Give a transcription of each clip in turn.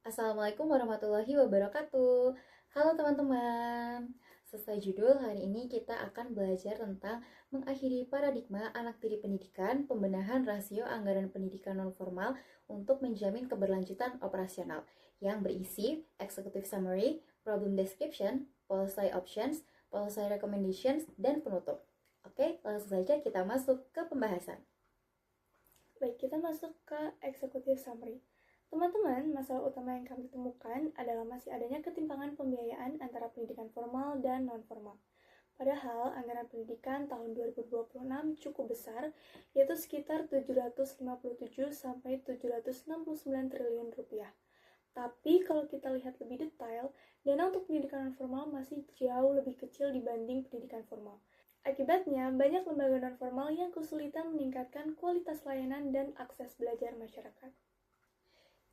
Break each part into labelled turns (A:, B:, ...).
A: Assalamualaikum warahmatullahi wabarakatuh. Halo teman-teman. Sesuai judul, hari ini kita akan belajar tentang mengakhiri paradigma anak tiri pendidikan, pembenahan rasio anggaran pendidikan nonformal untuk menjamin keberlanjutan operasional yang berisi executive summary, problem description, policy options, policy recommendations, dan penutup. Oke, langsung saja kita masuk ke pembahasan.
B: Baik, kita masuk ke executive summary. Teman-teman, masalah utama yang kami temukan adalah masih adanya ketimpangan pembiayaan antara pendidikan formal dan non-formal. Padahal anggaran pendidikan tahun 2026 cukup besar, yaitu sekitar 757 sampai 769 triliun rupiah. Tapi kalau kita lihat lebih detail, dana untuk pendidikan non-formal masih jauh lebih kecil dibanding pendidikan formal. Akibatnya, banyak lembaga non-formal yang kesulitan meningkatkan kualitas layanan dan akses belajar masyarakat.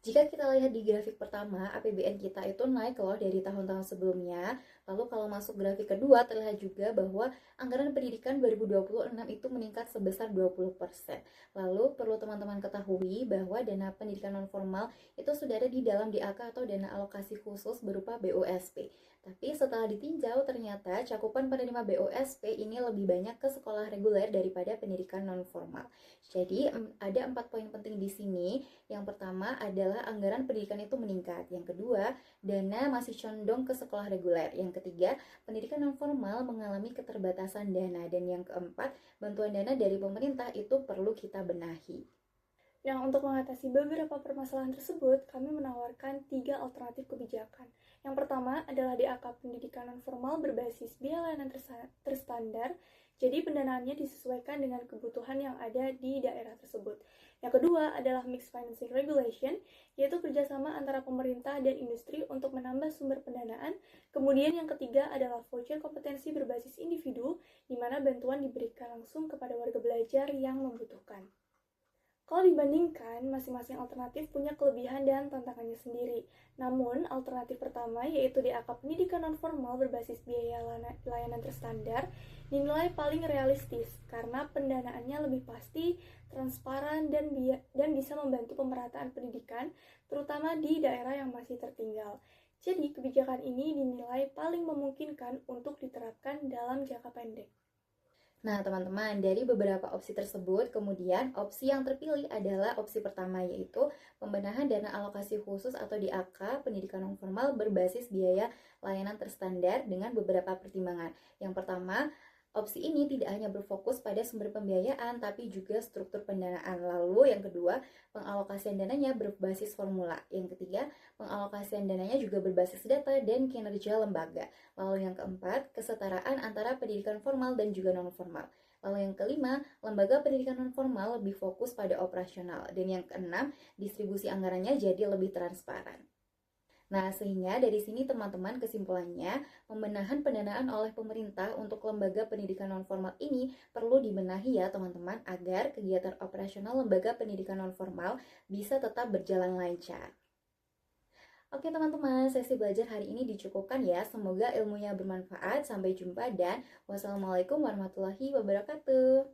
A: Jika kita lihat di grafik pertama, APBN kita itu naik loh dari tahun-tahun sebelumnya. Lalu kalau masuk grafik kedua, terlihat juga bahwa anggaran pendidikan 2026 itu meningkat sebesar 20%. Lalu perlu teman-teman ketahui bahwa dana pendidikan nonformal itu sudah ada di dalam DAK atau dana alokasi khusus berupa BUSP. Tapi setelah ditinjau, ternyata cakupan penerima BUSP ini lebih banyak ke sekolah reguler daripada pendidikan nonformal. Jadi ada 4 poin penting di sini. Yang pertama adalah anggaran pendidikan itu meningkat. Yang kedua, dana masih condong ke sekolah reguler. Yang ketiga, pendidikan non-formal mengalami keterbatasan dana. Dan yang keempat, bantuan dana dari pemerintah itu perlu kita benahi.
B: Nah, untuk mengatasi beberapa permasalahan tersebut, kami menawarkan 3 alternatif kebijakan. Yang pertama adalah DAK pendidikan non-formal berbasis biaya layanan terstandar, jadi pendanaannya disesuaikan dengan kebutuhan yang ada di daerah tersebut. Yang kedua adalah Mixed Financing Regulation, yaitu kerjasama antara pemerintah dan industri untuk menambah sumber pendanaan. Kemudian yang ketiga adalah voucher kompetensi berbasis individu, di mana bantuan diberikan langsung kepada warga belajar yang membutuhkan. Kalau dibandingkan, masing-masing alternatif punya kelebihan dan tantangannya sendiri. Namun, alternatif pertama yaitu DAK pendidikan non-formal berbasis biaya layanan terstandar dinilai paling realistis karena pendanaannya lebih pasti, transparan, dan bisa membantu pemerataan pendidikan, terutama di daerah yang masih tertinggal. Jadi, kebijakan ini dinilai paling memungkinkan untuk diterapkan dalam jangka pendek.
A: Nah, teman-teman, dari beberapa opsi tersebut, kemudian opsi yang terpilih adalah opsi pertama, yaitu pembenahan dana alokasi khusus atau DAK pendidikan nonformal berbasis biaya layanan terstandar dengan beberapa pertimbangan. Yang pertama, opsi ini tidak hanya berfokus pada sumber pembiayaan, tapi juga struktur pendanaan. Lalu yang kedua, pengalokasian dananya berbasis formula. Yang ketiga, pengalokasian dananya juga berbasis data dan kinerja lembaga. Lalu yang keempat, kesetaraan antara pendidikan formal dan juga non-formal. Lalu yang kelima, lembaga pendidikan non-formal lebih fokus pada operasional. Dan yang keenam, distribusi anggarannya jadi lebih transparan. Nah, sehingga dari sini teman-teman kesimpulannya, pembenahan pendanaan oleh pemerintah untuk lembaga pendidikan nonformal ini perlu dibenahi ya teman-teman agar kegiatan operasional lembaga pendidikan nonformal bisa tetap berjalan lancar. Oke teman-teman, sesi belajar hari ini dicukupkan ya. Semoga ilmunya bermanfaat. Sampai jumpa dan wassalamualaikum warahmatullahi wabarakatuh.